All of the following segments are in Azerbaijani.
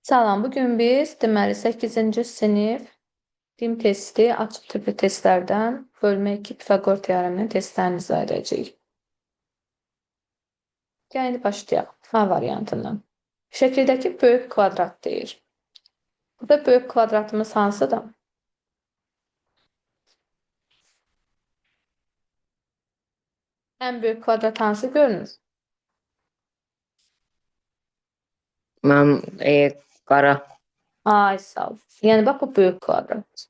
Salam, bugün biz deməli 8-ci sinif din testi, açıq tipli testlərdən bölmə 2 Pifaqor teoreminin testlərini izah edəcəyik. Gəlin indi başlayaq. A variantından. Şəkildəki böyük kvadrat deyir. Burada böyük kvadratımız hansıdır? Ən böyük kvadrat hansı görünür? Mən qara. Ay sağ ol. Yəni bax bu böyük kvadrat.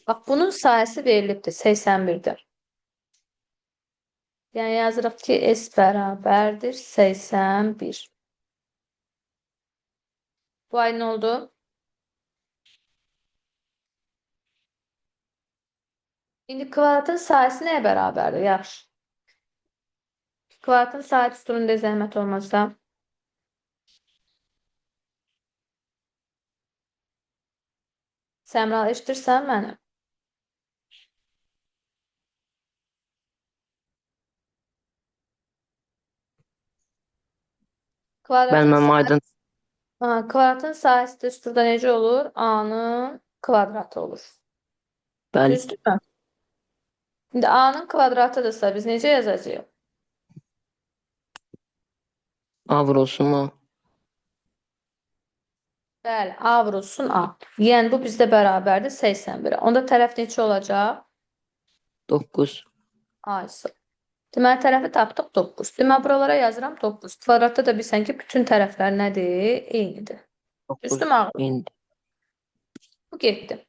Bax bunun sayəsi verilibdir 81-dir. Yəni yazırıq ki, S bərabərdir 81. Bu ay nə oldu? İndi kvadratın sayəsi nəyə bərabərdir? Yaxşı. Kvadratın sayı üstünündə zəhmət olmazsa. Səmra, eşidirsən məni? Mən aydın. Kvadratın sayəsi də üstündə necə olur? A-nın kvadratı olur. Bəli. Düzdürmü? İndi A-nın kvadratıdırsa biz necə yazacağıq? A vurulsun mu? Bəli, A vurulsun A. Yəni bu bizdə bərabərdir 81-ə. Onda tərəf neçə olacaq? 9. A isə. Deməli, tərəfi tapdıq 9. Deməli, buralara yazıram 9. Kvadratda da bilsən ki, bütün tərəflər nədir? Eynidir. 9. Düzdürmü ağır? İndi. Bu getdi.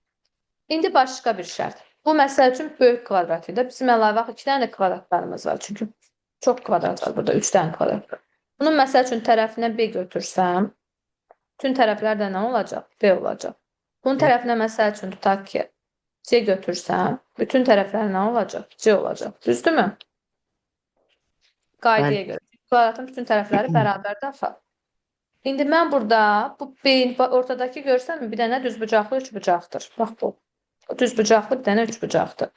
İndi başqa bir şərt. Bu məsəl üçün böyük kvadrat idi. Bizim əlavə 2 dənə də kvadratlarımız var. Çünki çox kvadrat var burada. 3 dənə kvadrat var. Bunun məsəl üçün tərəfinə B götürsəm, bütün tərəflər də nə olacaq? B olacaq. Bunun tərəfinə məsəl üçün tutaq ki, C götürsəm, bütün tərəflər nə olacaq? C olacaq. Düzdürmü? Qaydaya görə. Kvadratın bütün tərəfləri bərabərdir axı. İndi mən burada bu B-in ortadakı görsənmi? Bir dənə düzbucaqlı üçbucaqdır. Bax bu. O düzbucaqlı bir dənə üçbucaqdır.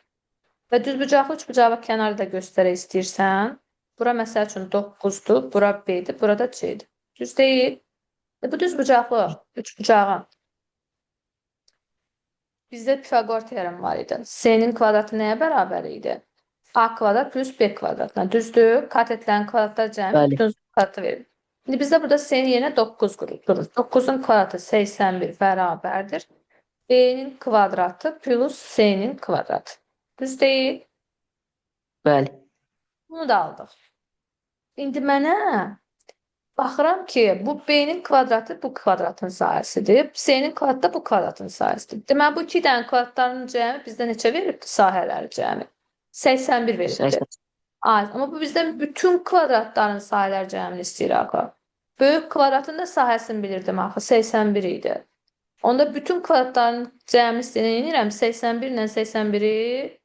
Və düzbucaqlı üçbucağı kənarda göstərək istəyirsən. Bura məsəl üçün 9-dur, bura B-dir, burada C-dir. Düz deyil. Bu düzbucaqlı üçbucağın bizdə Pifaqor teoremi var idi. C-nin kvadratı nəyə bərabər idi? A kvadrat plus B kvadratına. Düzdür? Katetlərin kvadratları cəmi bütün kvadratı verir. İndi bizdə burada C-nin yerinə 9 durur. 9-un kvadratı 81 bərabərdir. B-nin kvadratı plus C-nin kvadratı. Düz deyil? Bəli. Bunu da aldıq. İndi mənə baxıram ki, bu B-nin kvadratı bu kvadratın sahəsidir. C-nin kvadratı da bu kvadratın sahəsidir. Deməli, bu iki dənə kvadratların cəmi bizdə neçə verilibdir? Sahələri cəmi. 81 verilibdir. Amma bu bizdən bütün kvadratların sahələri cəmini istəyir axı. Böyük kvadratın da sahəsini bilirdim axı. 81 idi. Onda bütün kvadratların cəmini istəyirəm. 81 ilə 81-i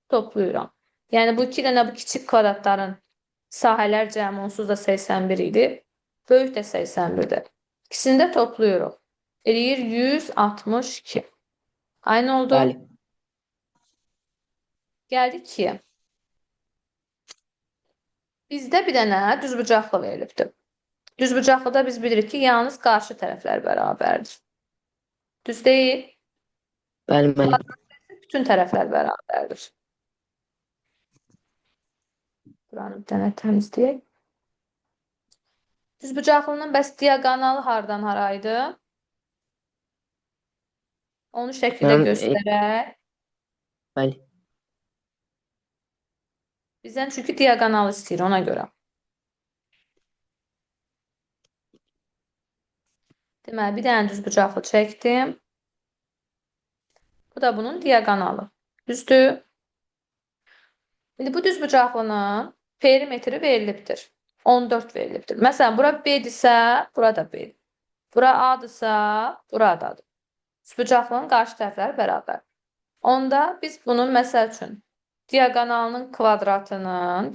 toplayıram. Yəni bu iki dənə bu kiçik kvadratların sahələr cəmi onsuz da 81 idi. Böyük də 81-dir. İkisini də topluyoruz. Eləyir 162. Aynı oldu. Bəli. Gəldik ki, bizdə bir dənə düzbucaqlı verilibdir. Düzbucaqlıda biz bilirik ki, yalnız qarşı tərəflər bərabərdir. Düz deyil. Bəli, bəli. Bütün tərəflər bərabərdir. Buranı bir dənə təmizləyək. Düzbucaqlının bəs diaqonalı hardan haraydı? Onu şəkildə göstərək. Bəli. Bizdən çünki diaqonalı istəyir ona görə. Deməli, bir dənə düzbucaqlı çəkdim. Bu da bunun diaqonalı. Düzdür? İndi bu düzbucaqlının perimetri verilibdir. 14 verilibdir. Məsələn, bura B-dirsə, burada B. Bura A-dırsa, buradadır. Düzbucaqlının qarşı tərəfləri bərabər. Onda biz bunun məsəl üçün diaqonalının kvadratının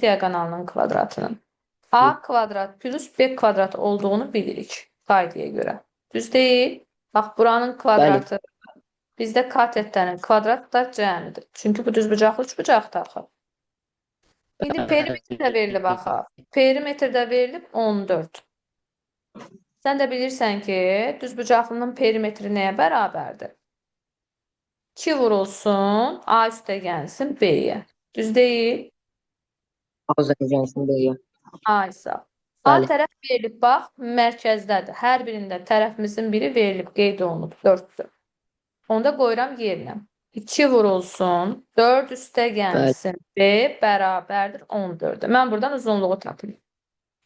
A kvadrat plus B kvadrat olduğunu bilirik qaydaya görə. Düz deyil? Bax, buranın kvadratı bizdə katetlərin kvadratlar cəmidir. Çünki bu düzbucaqlı üçbucaqdır axı. İndi perimetr də verilib axı. Perimetr də verilib 14. Sən də bilirsən ki, düzbucaqlının perimetri nəyə bərabərdir? 2 vurulsun A üstə gəlsin B-yə. Düz deyil? A uzanacağım B'ye. A isə. A Bəli. tərəf verilib, bax, mərkəzdədir. Hər birində tərəfimizin biri verilib, qeyd olunub, 4-dür. Onda qoyuram yerinə. 2 vurulsun, 4 üstə Bəli. gəlsin B bərabərdir 14-də. Mən buradan uzunluğu tapayım.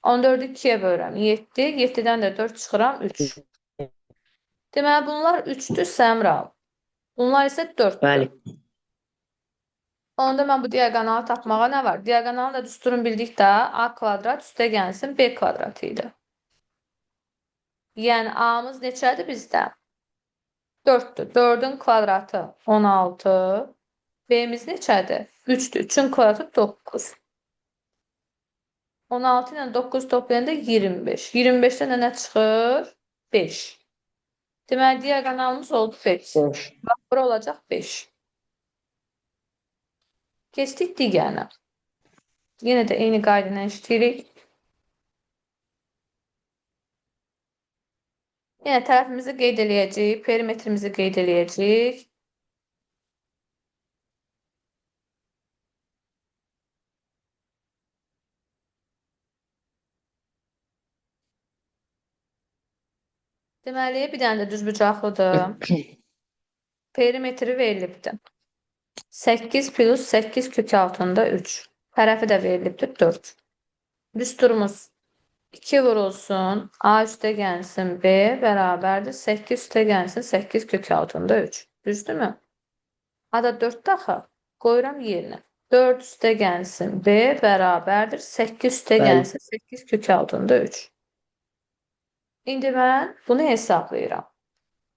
14-ü 2-yə bölürəm, 7. 7-dən də 4 çıxıram, 3. Deməli, bunlar 3-dür, Səmra. Bunlar isə 4-dür. Bəli. Onda mən bu diaqonalı tapmağa nə var? Diaqonalı da düsturun bildikdə A kvadrat üstə gəlsin B kvadratı idi. Yəni A'mız neçədir bizdə? 4'tür. 4'ün kvadratı 16. B'miz neçədir? 3'tür. 3'ün kvadratı 9. 16 ilə 9 toplayanda 25. 25'dən də nə çıxır? 5. Deməli, diaqonalımız oldu 5. Boş. Bax, bura olacaq 5. Keçdik digərinə. Yenə də eyni qayda ilə işləyirik. Yenə tərəfimizi qeyd eləyəcəyik, perimetrimizi qeyd eləyəcəyik. Deməli, bir dənə də düzbucaqlıdır. Perimetri verilibdir. 8 plus 8 kök altında 3. Tərəfi də verilibdir 4. Düsturumuz 2 vurulsun, A üstə gəlsin B bərabərdir. 8 üstə gəlsin 8 kök altında 3. Düzdürmü? A da 4 daxı. Qoyuram yerinə. 4 üstə gəlsin B bərabərdir. 8 üstə Bəli. gəlsin 8 kök altında 3. İndi mən bunu hesablayıram.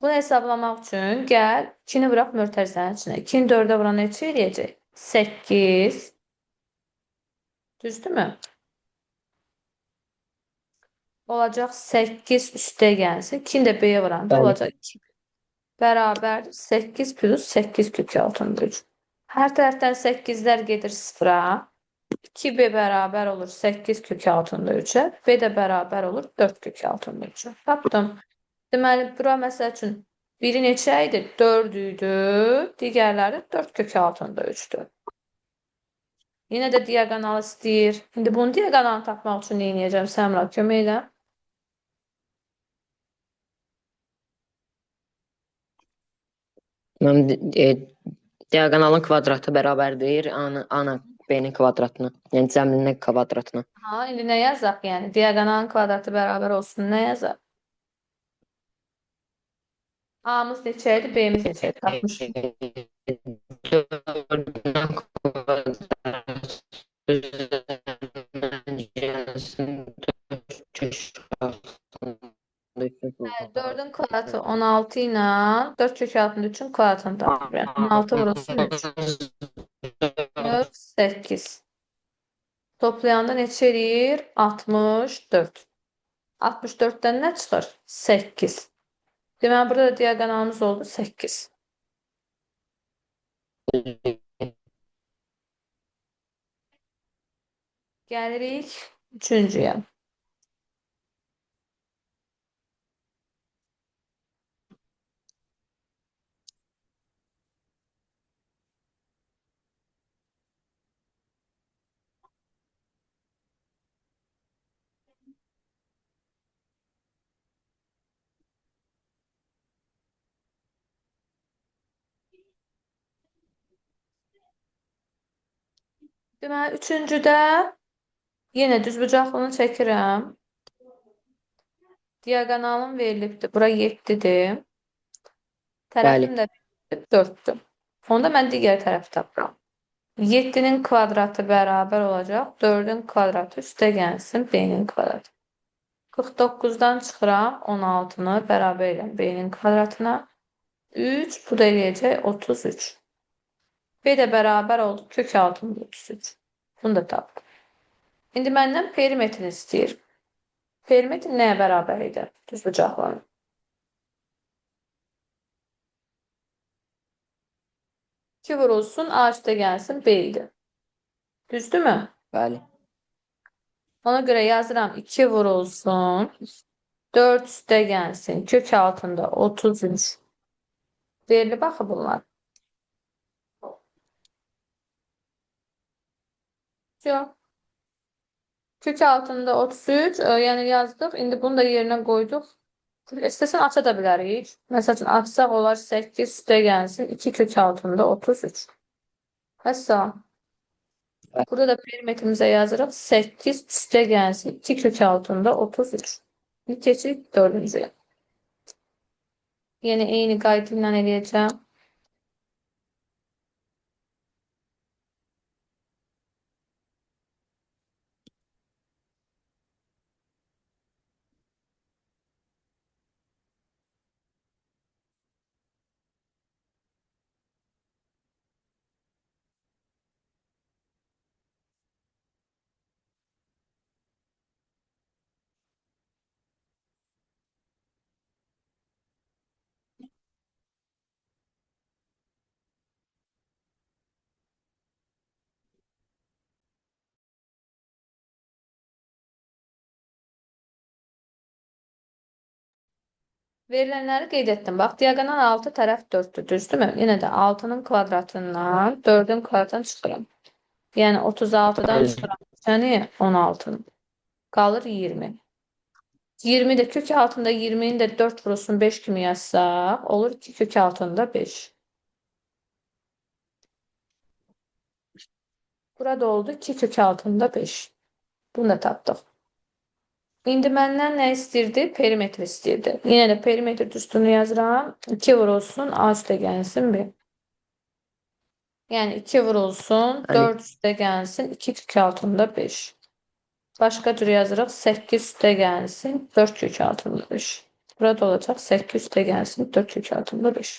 Bunu hesablamaq üçün gəl 2-ni vuraq mötərizənin içinə. 2-ni 4-ə vuran neçə eləyəcək? 8. Düzdürmü? Olacaq 8 üstə gəlsin. 2-ni də B-yə vuranda Bəli. olacaq 2. Bərabərdir 8 plus 8 kök altında 3. Hər tərəfdən 8-lər gedir 0-a. 2B bərabər olur 8 kök altında 3-ə. B də bərabər olur 4 kök altında 3-ə. Tapdım. Deməli, bura məsəl üçün biri neçə idi? 4 idi. Digərləri 4 kök altında 3-dür. Yenə də diaqonal istəyir. İndi bunu diaqonalını tapmaq üçün nə edəcəm? Səmra, kömək elə. Diaqonalın kvadratı bərabərdir A-nın B-nin kvadratına. Yəni cəmlinin kvadratına. Ha, indi nə yazaq? Yəni diaqonalın kvadratı bərabər olsun. Nə yazaq? A'mız neçə idi? B'miz neçə idi? Tapmışıq. Bəli, 4'ün kvadratı 16 ilə 4 kök altında 3'ün kvadratını tapıb. Yəni 16 vurulsun 3. 8. Toplayanda neçə eləyir? 64. 64'dən nə çıxır? 8. Deməli, burada da diaqonalımız oldu 8. Gəlirik 3-cüyə. Deməli, 3-cüdə yenə düzbucaqlını çəkirəm. Diaqonalım verilibdir. Bura 7-dir. Tərəfim də 4-dür. Onda mən digər tərəfi tapıram. 7'nin kvadratı bərabər olacaq. 4'ün kvadratı üstə gəlsin B-nin kvadratı. 49'dan çıxıram 16'nı bərabər edirəm B-nin kvadratına. 3, bu da eləyəcək 33. B də bərabər oldu kök altında 33. Bunu da tapdım. İndi məndən perimetrini istəyir. Perimetr nəyə bərabər idi? Düzbucaqların. 2 vurulsun, A üstə gəlsin B idi. Düzdürmü? Bəli. Ona görə yazıram 2 vurulsun. 4 üstə gəlsin. Kök altında 33. Verilib axı bunlar. Yox. Kök altında 33, yəni yazdıq. İndi bunu da yerinə qoyduq. İstəsən aça da bilərik. Məsəl üçün açsaq olar 8 üstə gəlsin. 2 kök altında 33. Həssan. Burada da perimetrimizə yazırıq. 8 üstə gəlsin. 2 kök altında 33. Bir keçirik 4-cüyə. Yine eyni qayda ilə eləyəcəm. Verilenləri qeyd etdim. Bax, diagonal 6 tərəf 4-dür, düzdürmü? Yenə də 6-nın kvadratından 4-ün kvadratını çıxıram. Yəni 36-dan Bəli. çıxıram. Yəni 16-nın. Qalır 20. 20 də kök altında 20-ni də 4 vurulsun 5 kimi yazsaq, olur ki kök altında 5. Burada oldu 2 kök altında 5. Bunu da tapdıq. İndi məndən nə istəyirdi? Perimetr istəyirdi. Yenə də perimetr düsturunu yazıram. 2 vurulsun A üstə gəlsin 1. Yəni 2 vurulsun Bəli. 4 üstə gəlsin 2 kök altında 5. Başqa cür yazırıq. 8 üstə gəlsin 4 kök altında 5. Burada olacaq 8 üstə gəlsin 4 kök altında 5.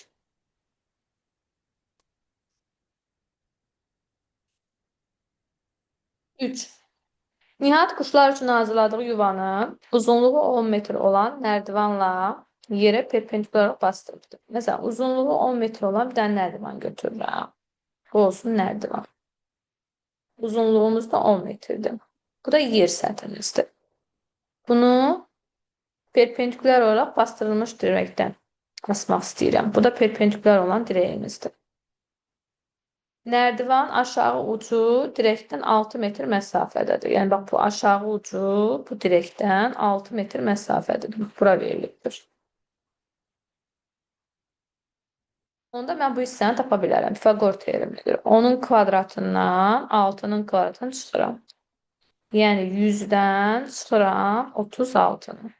3. Nihat quşlar üçün hazırladığı yuvanı uzunluğu 10 metr olan nərdivanla yerə perpendikular bastırıbdır. Məsələn, uzunluğu 10 metr olan bir dənə nərdivan götürürəm. Bu olsun nərdivan. Uzunluğumuz da 10 metrdir. Bu da yer səthimizdir. Bunu perpendikular olaraq bastırılmış dirəkdən asmaq istəyirəm. Bu da perpendikular olan dirəyimizdir. Nərdivan aşağı ucu dirəkdən 6 metr məsafədədir. Yəni, bax, bu aşağı ucu bu dirəkdən 6 metr məsafədədir. Bura verilibdir. Onda mən bu hissəni tapa bilərəm. Pifaqor teoremidir. 10-un kvadratından 6-nın kvadratını çıxıram. Yəni, 100-dən çıxıram 36-nı.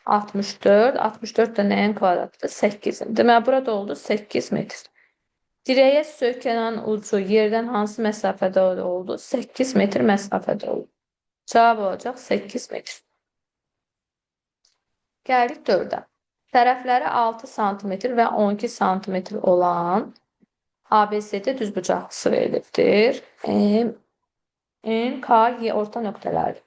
64. 64 də nəyin kvadratıdır? 8-in. Deməli, burada oldu 8 metr. Dirəyə sökələn ucu yerdən hansı məsafədə oldu? 8 metr məsafədə oldu. Cavab olacaq 8 metr. Gəldik 4-ə. Tərəfləri 6 sm və 12 sm olan ABCD düzbucaqlısı verilibdir. N, K, Y orta nöqtələrdir.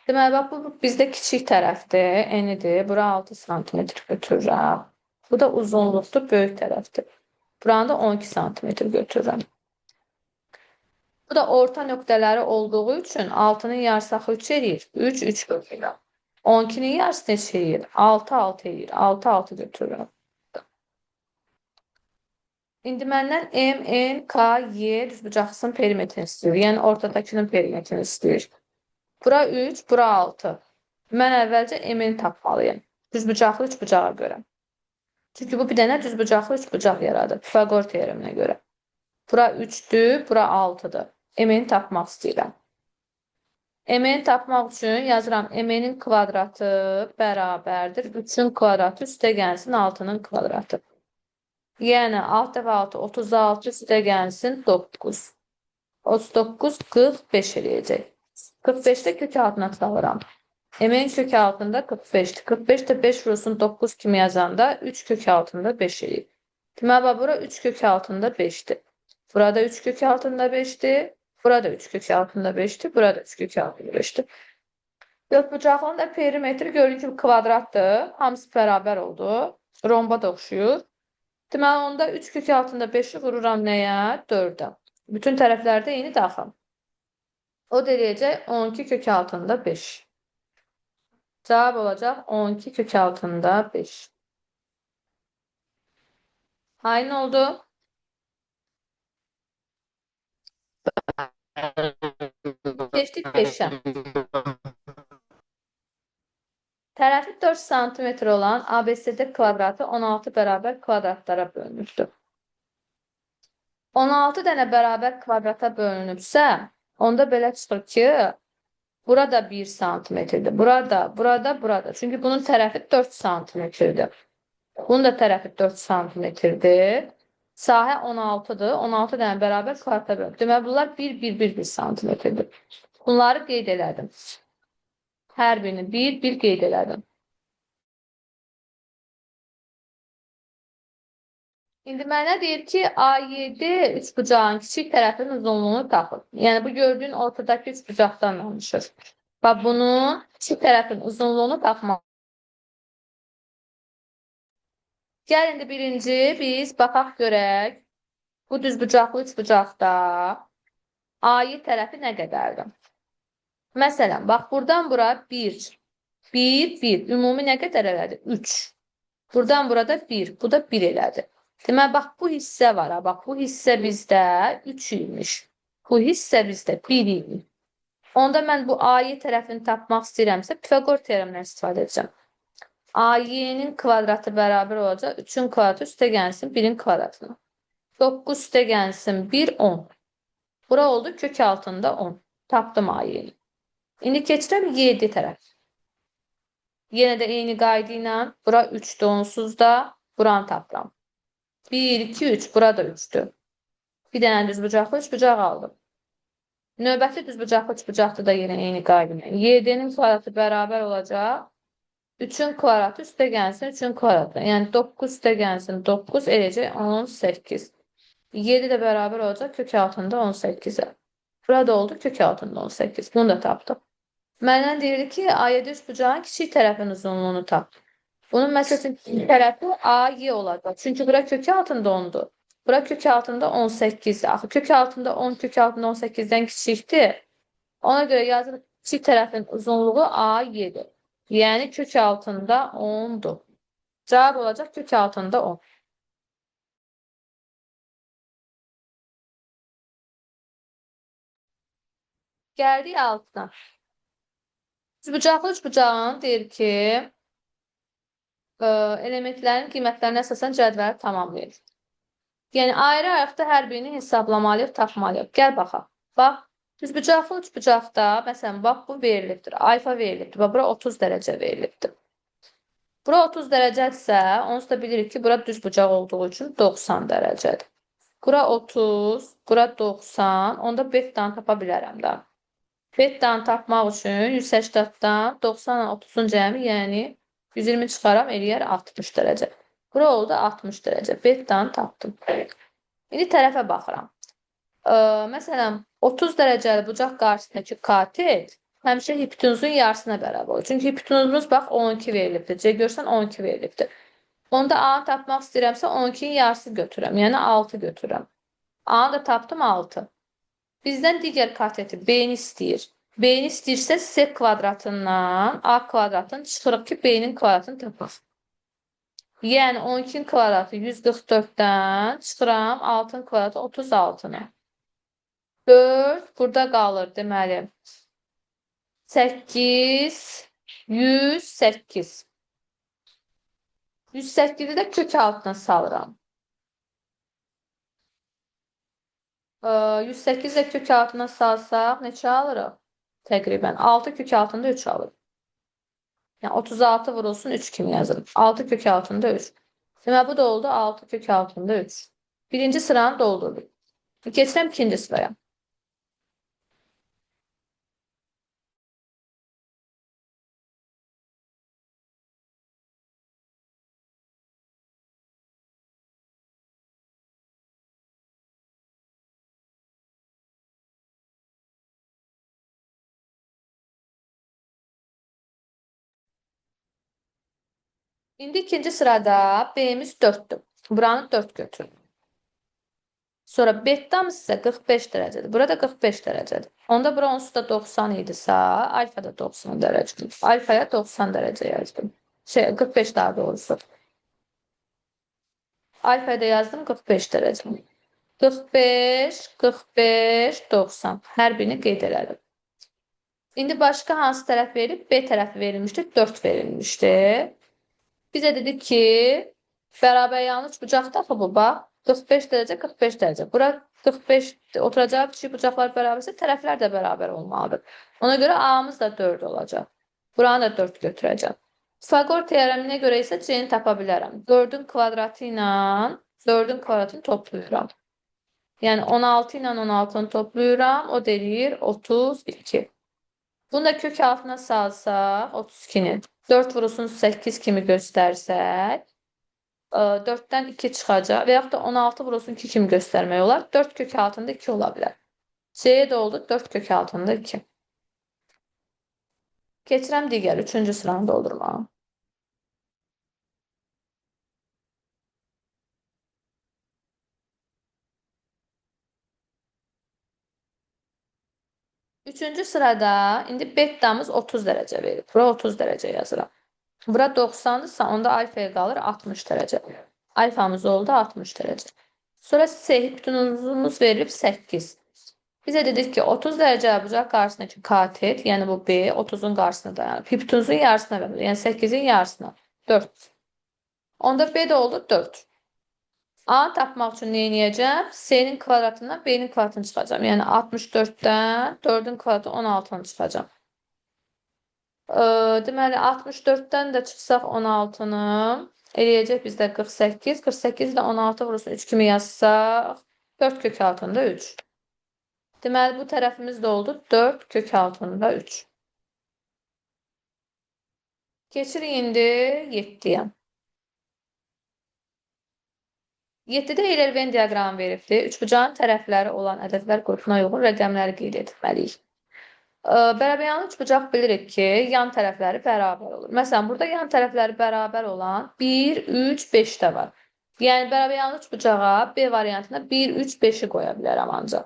Deməli, bax, bu bizdə kiçik tərəfdir, N-idir. Bura 6 sm götürürəm. Bu da uzunluqdur, böyük tərəfdir. Buranı da 12 sm götürürəm. Bu da orta nöqtələri olduğu üçün 6-nın yarısı 3 edir. 3, 3 götürürəm. 12-nin yarısı neçə edir? 6, 6 edir. 6, 6 götürürəm. İndi məndən M, N, K, Y düzbucaqlısının perimetrini istəyir. Yəni, ortadakının perimetrini istəyir. Bura 3, bura 6. Mən əvvəlcə M-ni tapmalıyım. Düzbucaqlı üçbucağa görə. Çünki bu bir dənə düzbucaqlı üçbucaq yaradır. Pifaqor teoreminə görə. Bura 3-dür, bura 6-dır. M-ni tapmaq istəyirəm. M-ni tapmaq üçün yazıram M-nin kvadratı bərabərdir. 3-ün kvadratı üstə gəlsin 6-nın kvadratı. Yəni 6 dəfə 6, 36 üstə gəlsin 9. 39, 45 eləyəcək. 45-də kök altına salıram. M-in kök altında 45'dir. 45 də 5 vurulsun 9 kimi yazanda 3 kök altında 5 eləyir. Deməli, bura 3 kök altında 5'dir. Burada 3 kök altında 5'dir. Burada 3 kök altında 5'dir. Burada 3 kök altında 5'dir. Dörtbucaqlının da perimetri görürük ki, kvadratdır. Hamısı bərabər oldu. Romba da oxşuyur. Deməli, onda 3 kök altında 5'i vururam nəyə? 4'ə. Bütün tərəflərdə eyni daxil. O da eləyəcək 12 kök altında 5. Cavab olacaq 12 kök altında 5. Aydın oldu. Keçdik 5'ə. Tərəfi 4 sm olan ABCD kvadratı 16 bərabər kvadratlara bölünübdür. 16 dənə bərabər kvadrata bölünübsə, onda belə çıxır ki, burada 1 santimetrdir. Burada. Çünki bunun tərəfi 4 santimetrdir. Bunun da tərəfi 4 santimetrdir. Sahə 16-dır. 16 dənə bərabər kvadrata bölünüb. Deməli, bunlar 1 santimetrdir. Bunları qeyd elədim. Hər birini 1 qeyd elədim. İndi mənə deyir ki, A7 üçbucağın kiçik tərəfinin uzunluğunu tapın. Yəni, bu gördüyün ortadakı üçbucaqdan danışır. Bax, bunun kiçik tərəfinin uzunluğunu tapmaq. Gəl, indi birinci biz baxaq görək. Bu düzbucaqlı üçbucaqda A7 tərəfi nə qədərdir? Məsələn, bax, buradan bura 1. Ümumi nə qədər elədi? 3. Buradan burada 1. Bu da 1 elədi. Deməli, bax, bu hissə var. Bax, bu hissə bizdə 3 imiş. Bu hissə bizdə 1 imiş. Onda mən bu A7 tərəfini tapmaq istəyirəmsə, Pifaqor teoremindən istifadə edəcəm. A7-nin kvadratı bərabər olacaq 3-ün kvadratı üstə gəlsin 1-in kvadratına. 9 üstə gəlsin 1, 10. Bura oldu kök altında 10. Tapdım A7'ni. İndi keçirəm 7 tərəf. Yenə də eyni qayda ilə bura 3'dür onsuz da buranı tapıram. 1, 2, 3. Burada 3'dür. Bir dənə düzbucaqlı üçbucaq aldım. Növbəti düzbucaqlı üçbucaqda da yenə eyni qayda ilə. 7'nin kvadratı bərabər olacaq. 3'ün kvadratı üstə gəlsin 3'ün kvadratı. Yəni 9 üstə gəlsin 9 eləcək 18. 7 də bərabər olacaq kök altında 18'ə. Burada oldu kök altında 18. Bunu da tapdım. Məndən deyirdi ki, A7 üçbucağın kiçik tərəfin uzunluğunu tap. Bunun məsələn tərəfi AY olacaq. Çünki bura kök altında 10'dur. Bura kök altında 18'dir. Axı kök altında 10 kök altında 18'dən kiçikdir. Ona görə yazılır kiçik tərəfin uzunluğu AY'dir. Yəni kök altında 10'dur. Cavab olacaq kök altında 10. Gəldik altına. Düzbucaqlı üçbucağın deyir ki, elementlərin qiymətlərinə əsasən cədvəli tamamlayır. Yəni, ayrı-ayrıqda hər birini hesablamalıyıq, tapmalıyıq. Gəl baxaq. Bax, düzbucaqlı üçbucaqda, məsələn, bax, bu verilibdir. Alfa verilibdir. Bax, bura 30 dərəcə verilibdir. Bura 30 dərəcədirsə, onsuz da bilirik ki, bura düzbucaq olduğu üçün 90 dərəcədir. Bura 30, bura 90, onda bettanı tapa bilərəm də. Bettanı tapmaq üçün 180-dan 90-la 30'un cəmi, yəni 120 çıxaram, eləyər 60 dərəcə. Bura oldu 60 dərəcə. Bettanı tapdım. İndi tərəfə baxıram. Məsələn, 30 dərəcəli bucaq qarşısındakı katet həmişə hipotenuzun yarısına bərabər olur. Çünki hipotenuzumuz bax 12 verilibdir. C görsən 12 verilibdir. Onda A-nı tapmaq istəyirəmsə 12'nin yarısı götürürəm. Yəni 6 götürürəm. A-nı da tapdım 6. Bizdən digər kateti B-ni istəyir. B-ni istəyirsə S kvadratından A kvadratını çıxırıq ki, B-nin kvadratını tapaq. Yəni 12'nin kvadratı 144'dən çıxıram 6'ın kvadratı 36'nı. 4 burada qalır deməli. 8, 108. 108'i də kök altına salıram. 108 də kök altına salsaq neçə alırıq? Təqribən 6 kök altında 3 alırıq. Yəni 36 vurulsun 3 kimi yazılır. 6 kök altında 3. Deməli bu da oldu 6 kök altında 3. Birinci sıranı doldurduk. Keçirəm ikinci sıraya. İndi ikinci sırada B'miz 4'tür. Buranı 4 götürün. Sonra bettam isə 45 dərəcədir. Burada 45 dərəcədir. Onda bura onsuz da 90 idisə, alfa da 90 dərəcədir. Alfaya 90 dərəcə yazdım. 45 daha doğrusu. Alfaya da yazdım 45 dərəcə. 45, 45, 90. Hər birini qeyd elədim. İndi başqa hansı tərəf verilib? B tərəfi verilmişdir, 4 verilmişdir. Bizə dedi ki, bərabər yanlış bucaqda axı bu, bax. 45 dərəcə, 45 dərəcə. Bura 45 oturacaq ki, bucaqlar bərabərsə, tərəflər də bərabər olmalıdır. Ona görə A-mız da 4 olacaq. Buranı da 4 götürəcəm. Pisagor teoreminə görə isə C-ni tapa bilərəm. 4-ün kvadratı ilə 4-ün kvadratını toplayıram. Yəni 16 ilə 16-nı toplayıram. O deyir 32. Bunu da kök altına salsaq 32-nin 4 vurulsun 8 kimi göstərsək 4-dən 2 çıxacaq və yaxud da 16 vurulsun 2 kimi göstərmək olar. 4 kök altında 2 ola bilər. C-yə də oldu 4 kök altında 2. Keçirəm digər 3-cü sıranı doldurmağa. Üçüncü sırada indi bettamız 30 dərəcə verir. Bura 30 dərəcə yazıram. Bura 90-dırsa onda alfaya qalır 60 dərəcə. Alfamız oldu 60 dərəcə. Sonra C hipotenuzumuz verilib 8. Bizə dedik ki 30 dərəcə bucaq qarşısındakı katet, yəni bu B 30-un qarşısına dayanır. Hipotenuzun yarısına verir. Yəni 8-in yarısına 4. Onda B də oldu 4. A tapmaq üçün nə edəcəm? C-nin kvadratından B-nin kvadratını çıxacağam. Yəni 64-dən 4-ün kvadratı 16-nı çıxacağam. Deməli 64-dən də çıxsaq 16-nı eləyəcək bizdə 48. 48 ilə 16 vurulsun 3 kimi yazsaq 4 kök altında 3. Deməli bu tərəfimiz də oldu 4 kök altında 3. Keçirik indi 7-yə. 7-də Euler Venn diaqramı veribdir. Üçbucağın tərəfləri olan ədədlər qrupuna uyğun rəqəmləri qeyd etməliyik. Bərabər üçbucaq bilirik ki, yan tərəfləri bərabər olur. Məsələn, burada yan tərəfləri bərabər olan 1, 3, 5 də var. Yəni, bərabər üçbucağa B variantına 1, 3, 5-i qoya bilərəm ancaq.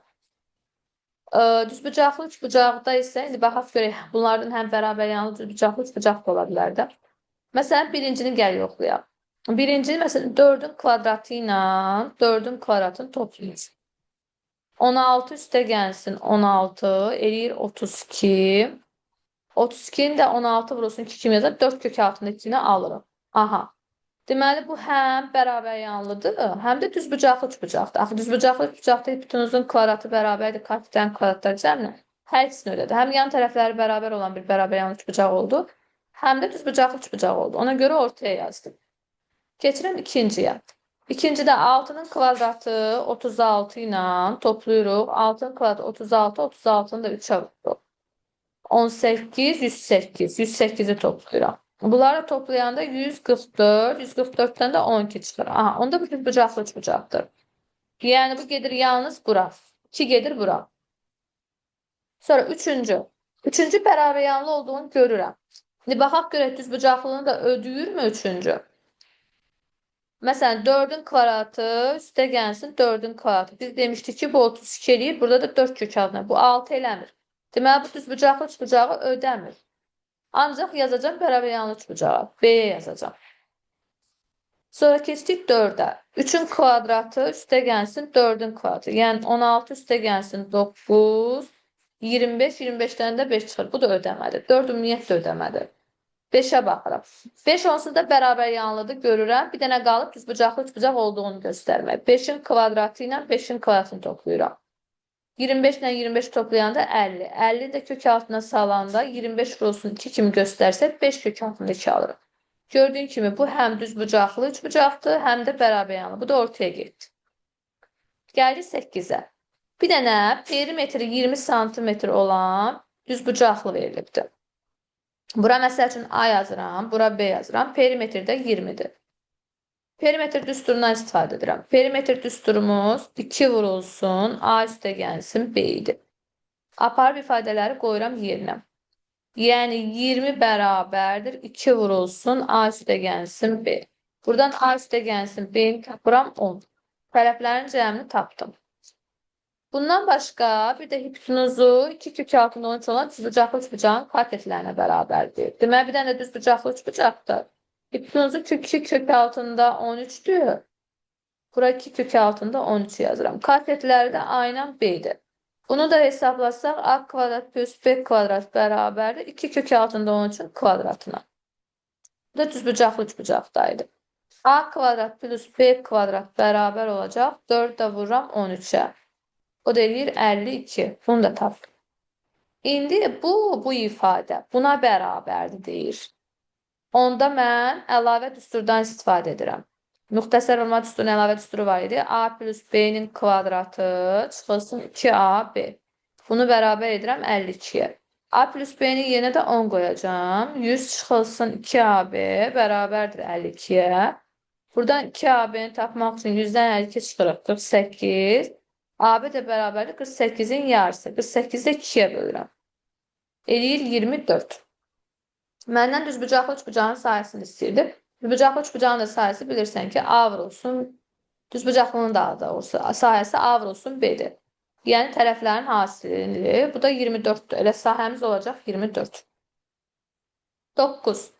Düzbucaqlı üçbucaqda isə, indi baxaq görək, bunlardan həm bərabər yanlı düzbucaqlı üçbucaq da ola bilər də. Məsələn, birincini gəl yoxlayaq. Birincini, məsələn, 4-ün kvadratı ilə 4-ün kvadratını toplayacaq. 16 üstə gəlsin 16, eləyir 32. 32-ni də 16 vurulsun 2 kimi yazar, 4 kök altındakini alırım. Aha. Deməli, bu həm bərabər yanlıdır, həm də düzbucaqlı üçbucaqdır. Axı, düzbucaqlı üçbucaqda hipotenuzun kvadratı bərabərdir, katetlərin kvadratları cəmlə. Hər ikisini ödədir. Həm yan tərəfləri bərabər olan bir bərabər yanlı üçbucaq oldu, həm də düzbucaqlı üçbucaq oldu. Ona görə ortaya yazdım. Keçirəm ikinciyə. İkincidə 6-nın kvadratı 36 ilə toplayırıq. 6-nın kvadratı 36, 36-nı da 3-ə vururuq. 18, 108. 108-i toplayıram. Bunları toplayanda 144, 144-dən də 12 çıxır. Aha, onda bu düzbucaqlı üçbucaqdır. Yəni bu gedir yalnız bura. 2 gedir bura. Sonra üçüncü. Üçüncü bərabər yanlı olduğunu görürəm. İndi baxaq görək düzbucaqlığını da ödəyirmi üçüncü? Məsələn, 4-ün kvadratı üstə gəlsin 4-ün kvadratı. Biz demişdik ki, bu 32 eləyir. Burada da 4 kök altına. Bu 6 eləmir. Deməli, bu düzbucaqlı üçbucağı ödəmir. Ancaq yazacağım bərabər yanlı üçbucağı. B-yə yazacağım. Sonra keçdik 4-ə. 3-ün kvadratı üstə gəlsin 4-ün kvadratı. Yəni 16 üstə gəlsin 9, 25, 25-dən də 5 çıxır. Bu da ödəmədir. 4 ümumiyyətlə ödəmədir. 5-ə baxıram. 5 onsuz da bərabər yanlıdır, görürəm. Bir dənə qalıb düzbucaqlı üçbucaq olduğunu göstərmək. 5-in kvadratı ilə 5-in kvadratını toplayıram. 25 ilə 25 toplayanda 50. 50 də kök altına salanda 25 vurulsun 2 kimi göstərsək 5 kök altında 2 alırıq. Gördüyün kimi bu həm düzbucaqlı üçbucaqdır, həm də bərabər yanlı. Bu da ortaya getdi. Gəldik 8-ə. Bir dənə perimetri 20 sm olan düzbucaqlı verilibdir. Bura məsəl üçün A yazıram, bura B yazıram. Perimetr də 20-dir. Perimetr düsturundan istifadə edirəm. Perimetr düsturumuz 2 vurulsun, A üstə gəlsin, B idi. Aparıb ifadələri qoyuram yerinə. Yəni 20 bərabərdir, 2 vurulsun, A üstə gəlsin, B. Buradan A üstə gəlsin, B-ni tapıram 10. Tərəflərin cəmini tapdım. Bundan başqa bir də hipotenuzu 2 kök altında 13 olan düzbucaqlı üçbucağın katetlərinə bərabərdir. Deməli, bir dənə də düzbucaqlı üçbucaqdır. Hipotenuzu kök 2 kök altında 13'dür. Bura 2 kök altında 13 yazıram. Katetləri də A ilə B'dir. Bunu da hesablasaq A kvadrat plus B kvadrat bərabərdir 2 kök altında 13'ün kvadratına. Bu da düzbucaqlı üçbucaqdaydı. A kvadrat plus B kvadrat bərabər olacaq. 4 də vururam 13'ə. O da eləyir 52. Bunu da tapdım. İndi bu ifadə buna bərabərdir deyir. Onda mən əlavə düsturdan istifadə edirəm. Müxtəsər olma düsturunun əlavə düsturu var idi. A plus B-nin kvadratı çıxılsın 2AB. Bunu bərabər edirəm 52'yə. A plus B-nin yerinə də 10 qoyacağım. 100 çıxılsın 2AB bərabərdir 52'yə. Buradan 2AB-ni tapmaq üçün 100-dən 52 çıxırıq 48. AB də bərabərdir 48'in yarısı. 48'də 2'yə bölürəm. Eləyir 24. Məndən düzbucaqlı üçbucağın sayəsini istəyirdi. Düzbucaqlı üçbucağın da sayəsi bilirsən ki, A vurulsun, düzbucaqlının da sayəsi A vurulsun B'dir. Yəni tərəflərin hasilidir. Bu da 24'dür. Elə sahəmiz olacaq 24. 9.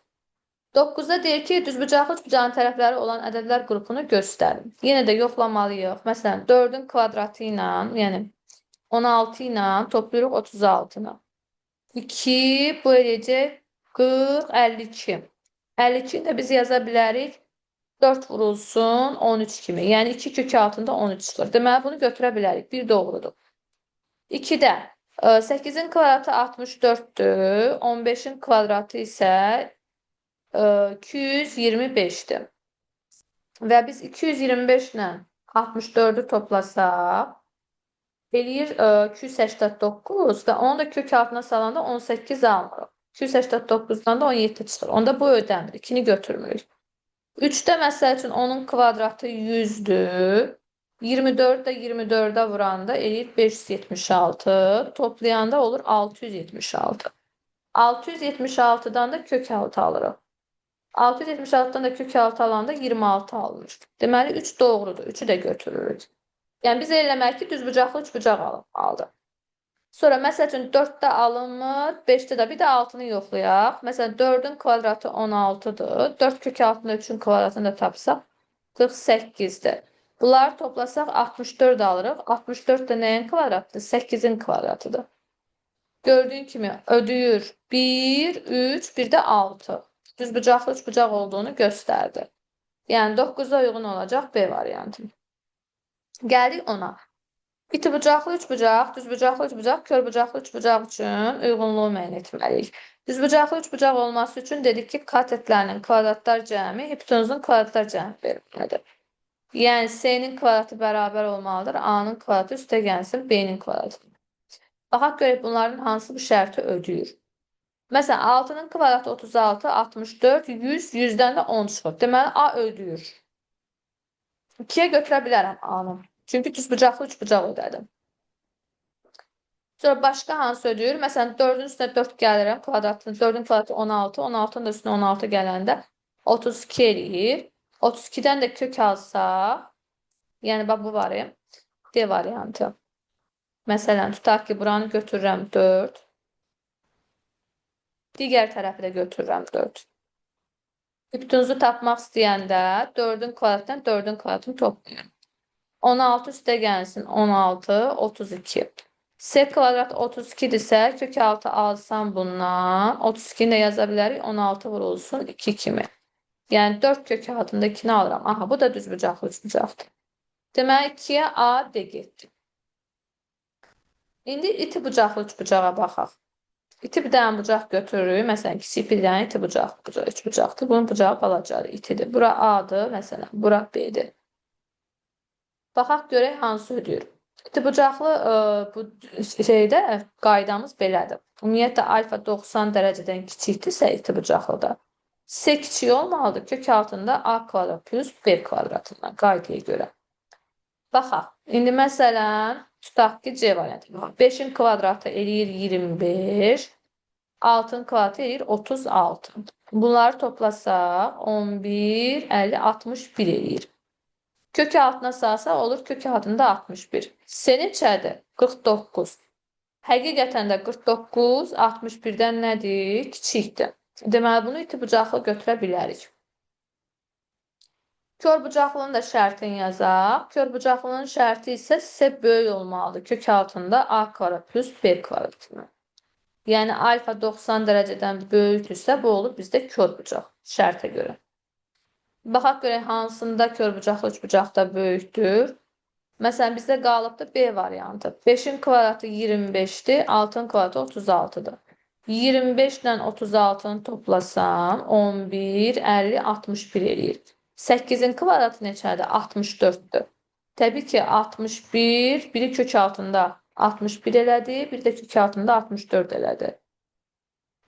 9'da deyir ki, düzbucaqlı üçbucağın tərəfləri olan ədədlər qrupunu göstərin. Yenə də yoxlamalıyıq. Məsələn, 4'ün kvadratı ilə, yəni 16 ilə toplayırıq 36'na. 2 bu eləyəcək 40, 52. 52'ni də biz yaza bilərik 4 vurulsun 13 kimi. Yəni 2 kök altında 13 çıxır. Deməli, bunu götürə bilərik. Bir doğrudur. 2'də 8'in kvadratı 64'dür. 15'in kvadratı isə 225'dir. Və biz 225 ilə 64'ü toplasaq eləyir 289 və onu da kök altına salanda 18 almırıq. 289'dan da 17 çıxır. Onda bu ödəmir. 2'ni götürmürük. 3'də məsəl üçün onun kvadratı 100'dür. 24 də 24'ə vuranda eləyir 576. Toplayanda olur 676. 676'dan da kök altı alırıq. 676'dan da kök altı alanda 26 alınır. Deməli 3 doğrudur. 3'ü də götürürük. Yəni biz eləmək ki, düzbucaqlı üçbucaq aldı. Sonra məsəl üçün 4'də alınmır, 5'də də bir də 6'nı yoxlayaq. Məsələn 4'ün kvadratı 16'dır. 4 kök altında 3'ün kvadratını da tapsaq 48'dir. Bunları toplasaq 64 alırıq. 64 də nəyin kvadratıdır? 8'in kvadratıdır. Gördüyün kimi ödəyir 1, 3, bir də 6. Düzbucaqlı üçbucaq olduğunu göstərdi. Yəni 9'a uyğun olacaq B variantı. Gəldik 10'a. İtibucaqlı üçbucaq, düzbucaqlı üçbucaq, körbucaqlı üçbucaq üçün uyğunluğu müəyyən etməliyik. Düzbucaqlı üçbucaq olması üçün dedik ki, katetlərinin kvadratlar cəmi hipotenuzun kvadratlar cəmi verilməlidir. Yəni S-nin kvadratı bərabər olmalıdır. A-nın kvadratı üstə gəlsin B-nin kvadratı. Baxaq görək bunların hansı bu şərti ödəyir. Məsələn 6'nın kvadratı 36, 64, 100, 100'dən də 10 çıxır. Deməli A ödəyir. 2'yə götürə bilərəm A-nı. Çünki düzbucaqlı üçbucaq ödədim. Sonra başqa hansı ödəyir? Məsələn 4'ün üstünə 4 gəlirəm kvadratını. 4'ün kvadratı 16, 16'nın da üstünə 16 gələndə 32 eləyir. 32'dən də kök alsaq, yəni bax bu variant, D variantı. Məsələn tutaq ki, buranı götürürəm 4. Digər tərəfi də götürürəm 4. Hipotenuzu tapmaq istəyəndə 4'ün kvadratından 4'ün kvadratını toplayıram. 16 üstə gəlsin 16, 32. S kvadrat 32-dirsə, kök altı alsam bundan, 32'ni də yaza bilərik, 16 vurulsun 2 kimi. Yəni 4 kök altında 2'ni alıram. Aha, bu da düzbucaqlı üçbucaqdır. Deməli 2'yə A, D getdi. İndi iti bucaqlı üçbucağa baxaq. İti bir dənə bucaq götürürük. Məsələn, kiçik bir dənə iti bucaq, üçbucaqdır. Bunun bucağı balacadır, itidir. Bura A'dır, məsələn, bura B'dir. Baxaq görək hansı ödəyir. İtibucaqlı bu şeydə qaydamız belədir. Ümumiyyətlə alfa 90 dərəcədən kiçikdirsə itibucaqlıda S kiçik olmalıdır. Kök altında A kvadrat plus B kvadratından qaydaya görə. Baxaq. İndi məsələn tutaq ki C variantı. 5'in kvadratı eləyir 25. 6'ın kvadratı eləyir 36. Bunları toplasaq 11, 50, 61 eləyir. Kök altına salsa olur kök altında 61. S neçədir? 49. Həqiqətən də 49 61-dən nədir? Kiçikdir. Deməli, bunu itibucaqlı götürə bilərik. Körbucaqlının da şərtini yazaq. Körbucaqlının şərti isə sizə böyük olmalıdır. Kök altında a kvadrat plus b kvadratını. Yəni, alfa 90 dərəcədən böyükdürsə, bu olur bizdə körbucaq şərtə görə. Baxaq görək hansında körbucaqlı üçbucaqda böyükdür. Məsələn, bizdə qalıbdır B variantı. 5-in kvadratı 25-dir, 6-ın kvadratı 36-dır. 25 ilə 36-nı toplasam, 11, 50, 61 eləyir. 8-in kvadratı neçədir? 64-dür. Təbii ki, 61, biri kök altında 61 elədi, biri də kök altında 64 elədi.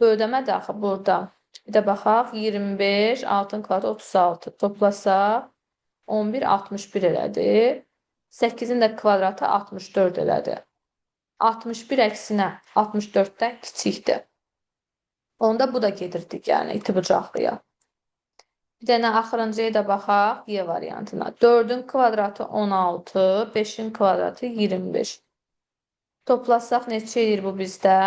Böldəmədir axı burada. Bir də baxaq, 25, 6-ın kvadratı 36. Toplasaq, 11, 61 elədi. 8-in də kvadratı 64 elədi. 61 əksinə 64-dən kiçikdir. Onda bu da gedirdik, yəni itibucaqlıya. Bir dənə axırıncıya da baxaq, Y variantına. 4-ün kvadratı 16, 5-in kvadratı 25. Toplasaq neçə edir bu bizdə?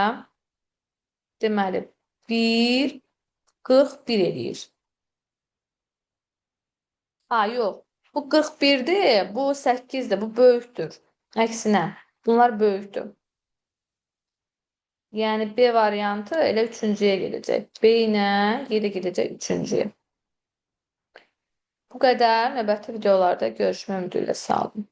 Deməli, 1, 41 eləyir. Ha, yox. Bu 41-dir, bu 8-dir, bu böyükdür. Əksinə, bunlar böyükdür. Yəni, B variantı elə 3-cüyə gedəcək. B ilə gedəcək 3-cüyə. Bu qədər. Növbəti videolarda görüşmək ümidi ilə sağ olun.